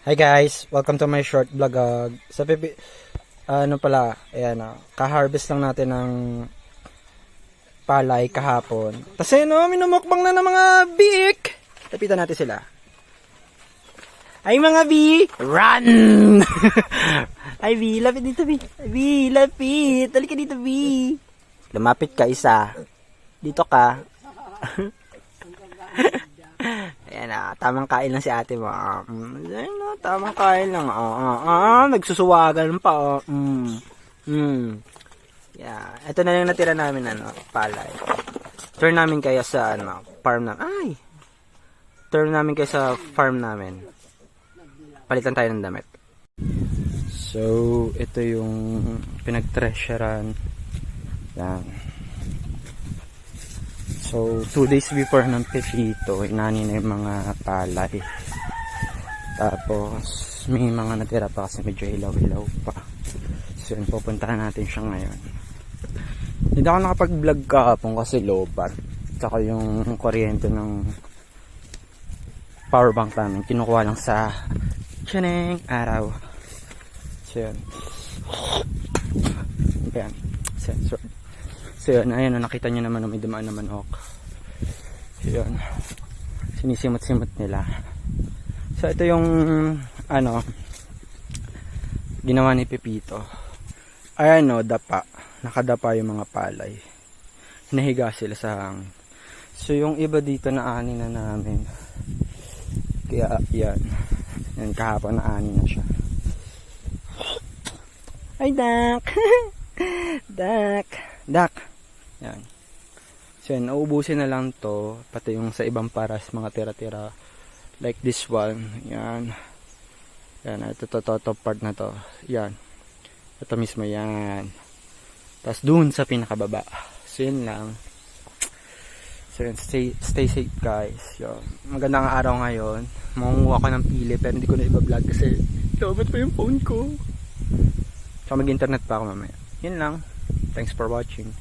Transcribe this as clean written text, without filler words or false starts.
Hi guys, welcome to my short vlog. Sa ano pala, ayan ka-harvest lang natin ng palay kahapon. Kasi minumukbang na ng mga biik. Lapitan natin sila. Ay mga bi, run! Ay bi, lapit dito bi. Bi, lapit. Halika dito bi. Lumapit ka isa. Dito ka. Ayan tamang kain lang si ate mo. Ayan tamang kain lang. Nagsusuwagan pa. Yeah, ito na yung natira namin palay. Turn namin kaya sa farm namin. Turn namin kaya sa farm namin. Palitan tayo ng damit. So, ito yung pinag-treasurean. Yan. So, 2 days before ng Pepito, inani na yung mga palay. Tapos, may mga natira pa kasi medyo hilaw-hilaw pa. So, yun, pupuntahan natin siya ngayon. Hindi ako nakapag-vlog kahapon kasi low-bat. Tsaka yung kuryente ng power bank namin, kinukuha lang sa tsaneng araw. So, yun. Ayan. Sensor. So yun, ayun, nakita nyo naman may dumaan na manok. So yun, sinisimot-simot nila. So ito yung ginawa ni Pepito. Ayan dapa, nakadapa yung mga palay. Hinahiga sila sa hangin. So yung iba dito na ani na namin. Kaya yan, yan kahapon na ani na siya. Ay Dak! Dak! Yan. So yan, nauubusin na lang to, pati yung sa ibang paras, mga tira-tira like this one. Yan. Yan, ito top part na to. Yan. Ito mismo yan. Tapos dun sa pinakababa. So yun lang. So yan, stay safe guys. Yan. Magandang araw ngayon. Mangunguha ko ng pili pero hindi ko na iba-vlog kasi lobat pa yung phone ko. So mag-internet pa ako mamaya. Yun lang. Thanks for watching.